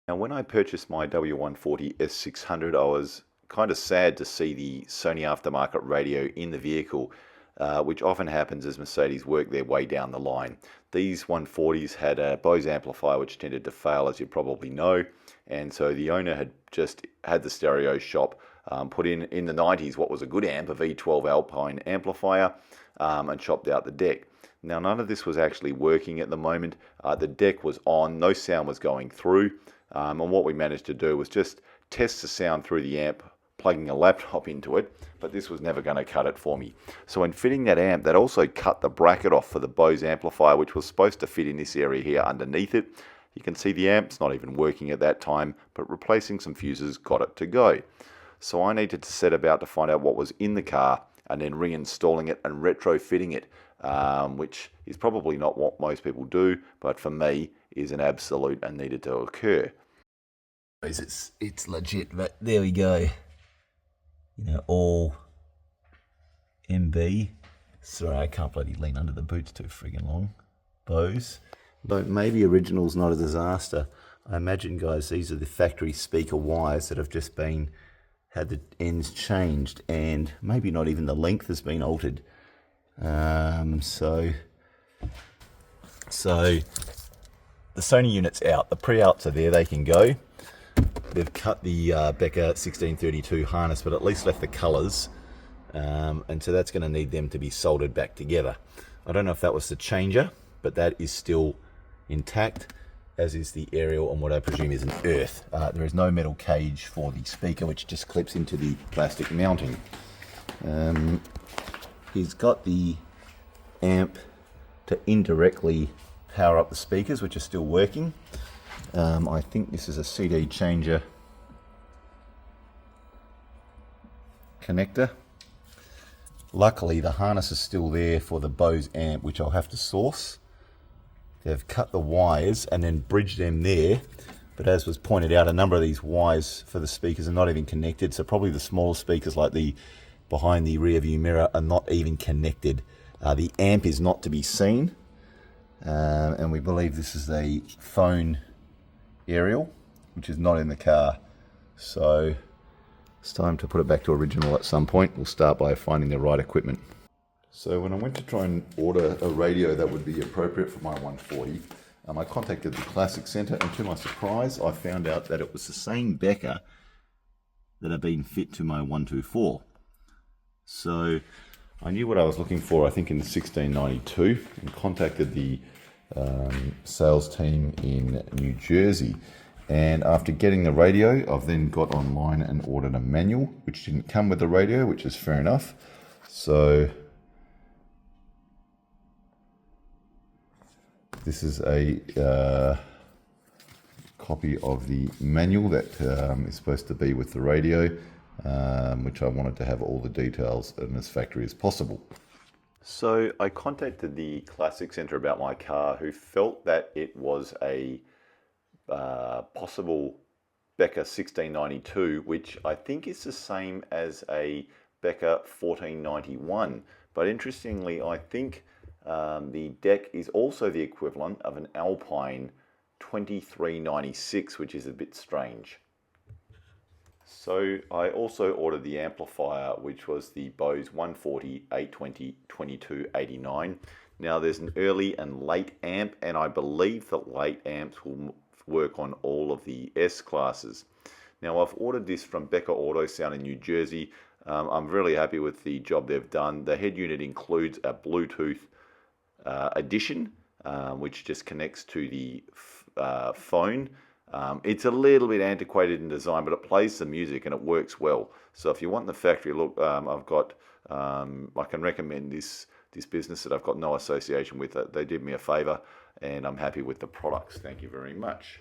Now, when I purchased my W140 S600, I was kind of sad to see the Sony aftermarket radio in the vehicle, which often happens as Mercedes work their way down the line. These 140s had a Bose amplifier which tended to fail, as you probably know, and so the owner had just had the stereo shop put in the 90s what was a good amp, a V12 Alpine amplifier, and chopped out the deck. Now, none of this was actually working at the moment. The deck was on, no sound was going through. And what we managed to do was just test the sound through the amp, plugging a laptop into it, but this was never going to cut it for me. So in fitting that amp, that also cut the bracket off for the Bose amplifier, which was supposed to fit in this area here underneath it. You can see the amp's not even working at that time, but replacing some fuses got it to go. So I needed to set about to find out what was in the car and then reinstalling it and retrofitting it, which is probably not what most people do, but for me is an absolute and needed to occur. It's legit, but there we go. You know, all MB. Sorry, I can't bloody lean under the boots too friggin' long. Bose. But maybe original's not a disaster. I imagine, guys, these are the factory speaker wires that have just had the ends changed, and maybe not even the length has been altered. So the Sony unit's out. The pre-outs are there, they can go. They've cut the Becker 1632 harness, but at least left the colours, and so that's going to need them to be soldered back together. I don't know if that was the changer, but that is still intact, as is the aerial and what I presume is an earth. There is no metal cage for the speaker, which just clips into the plastic mounting. He's got the amp to indirectly power up the speakers, which are still working. I think this is a CD changer connector. Luckily, the harness is still there for the Bose amp, which I'll have to source. They've cut the wires and then bridged them there, but as was pointed out, a number of these wires for the speakers are not even connected, so probably the smaller speakers like the behind the rear view mirror are not even connected. The amp is not to be seen, and we believe this is a phone aerial, which is not in the car. So it's time to put it back to original at some point. We'll start by finding the right equipment. So when I went to try and order a radio that would be appropriate for my 140, I contacted the Classic Centre, and to my surprise, I found out that it was the same Becker that had been fit to my 124. So I knew what I was looking for, I think in 1692, and contacted the sales team in New Jersey. And after getting the radio, I've then got online and ordered a manual, which didn't come with the radio, which is fair enough. So this is a copy of the manual that is supposed to be with the radio, which I wanted to have all the details in as factory as possible. So I contacted the Classic Centre about my car, who felt that it was a possible Becker 1692, which I think is the same as a Becker 1491. But interestingly, I think the deck is also the equivalent of an Alpine 2396, which is a bit strange. So I also ordered the amplifier, which was the Bose 140 820 2289. Now there's an early and late amp, and I believe that late amps will work on all of the S classes. Now I've ordered this from Becker Autosound in New Jersey. I'm really happy with the job they've done. The head unit includes a Bluetooth addition, which just connects to the phone. It's a little bit antiquated in design, but it plays some music and it works well. So if you want the factory look, I've got, I can recommend this business that I've got no association with it. They did me a favor, and I'm happy with the products. Thank you very much.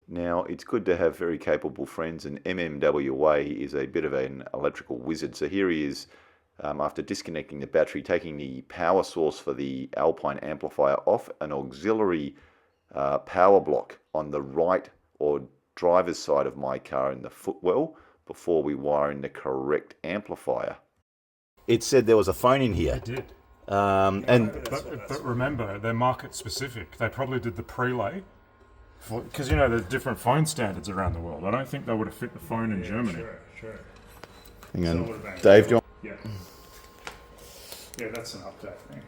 Now, it's good to have very capable friends, and MMWA is a bit of an electrical wizard. So here he is, after disconnecting the battery, taking the power source for the Alpine amplifier off an auxiliary power block on the right or driver's side of my car in the footwell before we wire in the correct amplifier. It said there was a phone in here. It did. But remember, they're market specific. They probably did the prelay Because, you know, there's different phone standards around the world. I don't think they would have fit the phone in Germany. Sure. Hang on, So Dave, do you want... Yeah, that's an update thing.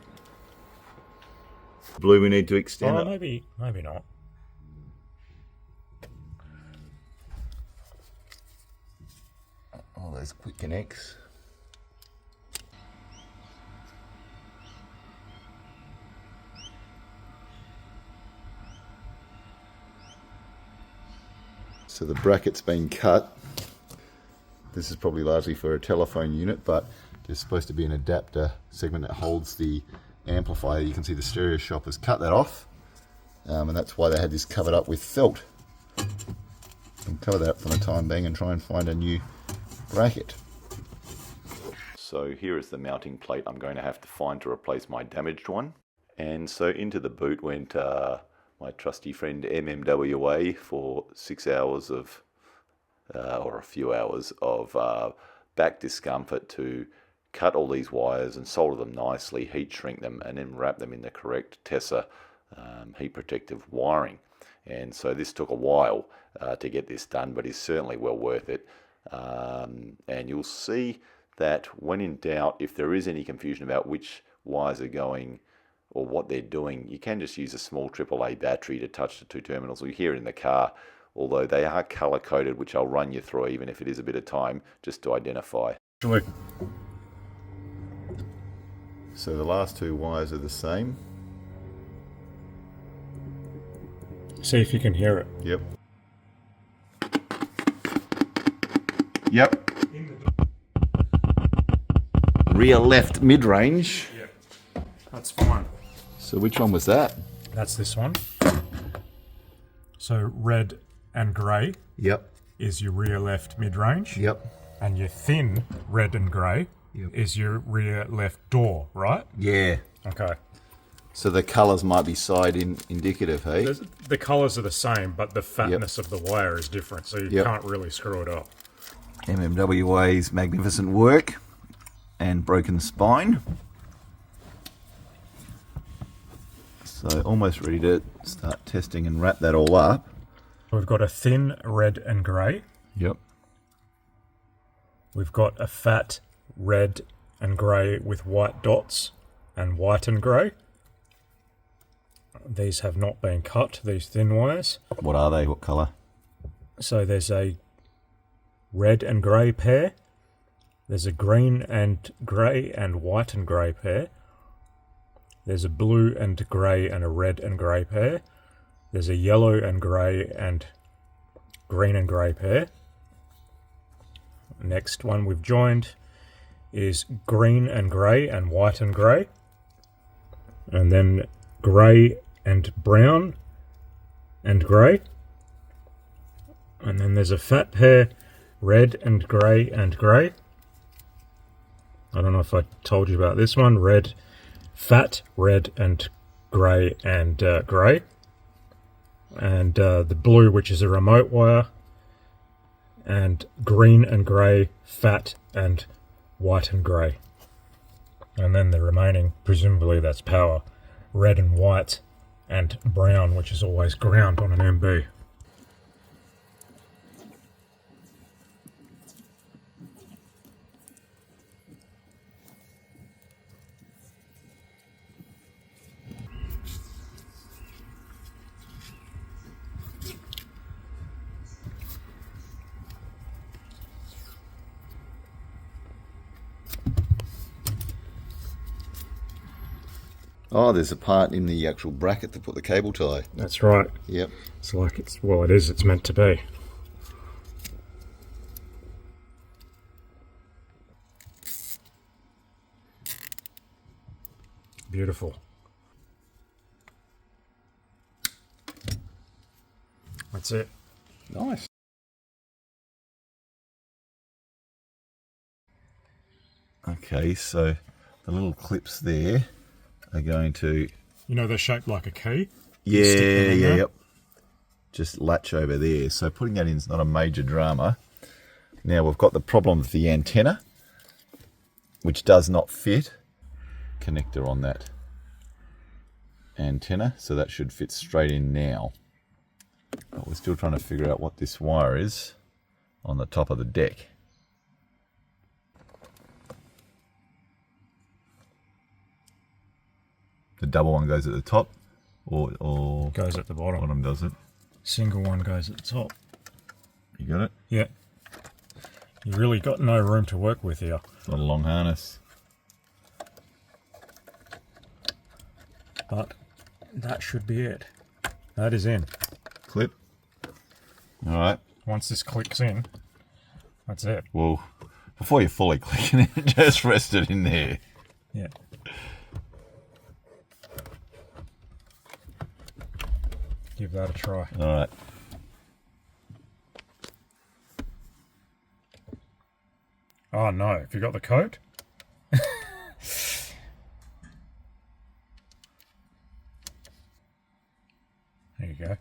Blue, we need to extend Oh, it. maybe not. Oh, those quick connects. So the bracket's been cut. This is probably largely for a telephone unit, but there's supposed to be an adapter segment that holds the amplifier. You can see the stereo shop has cut that off, and that's why they had this covered up with felt. I'll cover that up for the time being and try and find a new bracket. So here is the mounting plate I'm going to have to find to replace my damaged one. And so into the boot went my trusty friend MMWA for 6 hours of, or a few hours of back discomfort to cut all these wires and solder them nicely, heat shrink them, and then wrap them in the correct Tessa heat protective wiring. And so this took a while to get this done, but is certainly well worth it. And you'll see that when in doubt, if there is any confusion about which wires are going or what they're doing, you can just use a small AAA battery to touch the two terminals. We hear it in the car, although they are color coded, which I'll run you through even if it is a bit of time, just to identify. So the last two wires are the same. See if you can hear it. Yep. Yep. Rear left mid-range. Yeah, that's fine. So which one was that? That's this one. So red and grey Yep. is your rear left mid-range. Yep. And your thin red and grey is your rear left door, right? Yeah. Okay. So the colours might be side indicative, hey? The colours are the same, but the fatness of the wire is different, so you can't really screw it up. MMWA's magnificent work and broken spine. So almost ready to start testing and wrap that all up. We've got a thin red and grey. Yep. We've got a fat red and grey with white dots and white and grey. These have not been cut, these thin wires. What are they? What colour? So there's a red and grey pair. There's a green and grey and white and grey pair. There's a blue and grey and a red and grey pair. There's a yellow and grey and green and grey pair. Next one we've joined is green and grey and white and grey. And then grey and brown and grey. And then there's a fat pair, red and grey and grey. I don't know if I told you about this one. Red, fat, red and grey and grey. And the blue, which is a remote wire. And green and grey, fat and white and grey. And then the remaining, presumably that's power, red and white and brown, which is always ground on an MB. Oh, there's a part in the actual bracket to put the cable tie. That's right. Yep. It's like it's, well, it is, it's meant to be. Beautiful. That's it. Nice. Okay, so the little clips there are going to... You know, they're shaped like a key. Yep. Just latch over there. So putting that in is not a major drama. Now we've got the problem with the antenna, which does not fit. Connector on that antenna, so that should fit straight in now. we're still trying to figure out what this wire is on the top of the deck. The double one goes at the top, or Goes at the bottom. bottom does it? Single one goes at the top. You got it? Yeah. You really got no room to work with here. Not a long harness. But that should be it. That is in. Clip. All right. Once this clicks in, that's it. Well, before you fully click it, just rest it in there. Yeah. Give that a try. All right. Oh no, have you got the coat? There you go.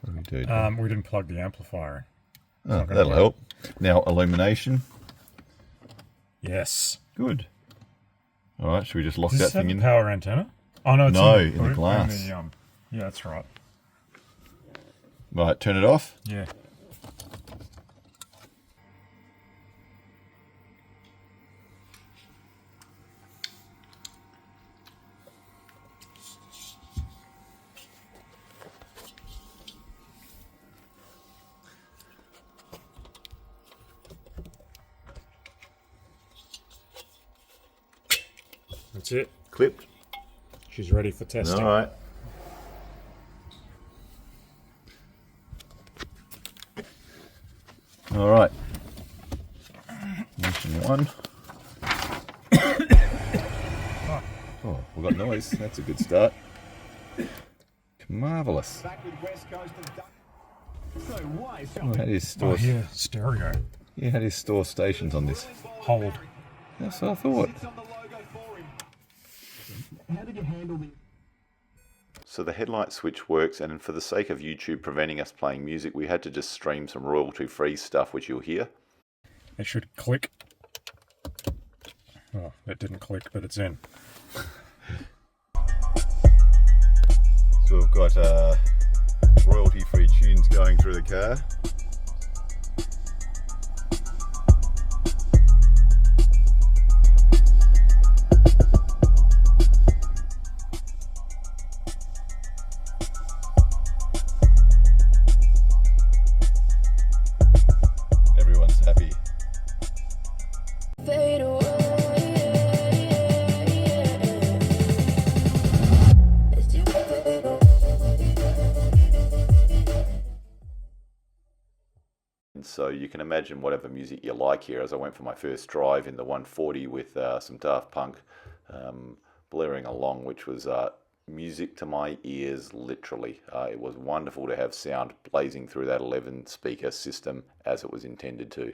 What do we do? We didn't plug the amplifier in. Oh, not gonna that'll work. help. Now, illumination. Yes. Good. All right, should we just lock Does that this have thing a in? power antenna? Oh no, it's No, in in the glass. yeah, that's right. Right, turn it off. Yeah. That's it. Clipped. She's ready for testing. All right. All right. Mission 1. Oh, we got noise. That's a good start. Marvelous. Oh, how do you store? Oh, yeah, stereo. Yeah, how do you store stations on this? Hold. That's what I thought. So the headlight switch works, and for the sake of YouTube preventing us playing music, we had to just stream some royalty-free stuff, which you'll hear. It should click. Oh, it didn't click, but it's in. So we've got royalty-free tunes going through the car. Everyone's happy. Fade away. So you can imagine whatever music you like here, as I went for my first drive in the 140 with some Daft Punk blaring along, which was music to my ears, literally. It was wonderful to have sound blazing through that 11 speaker system as it was intended to.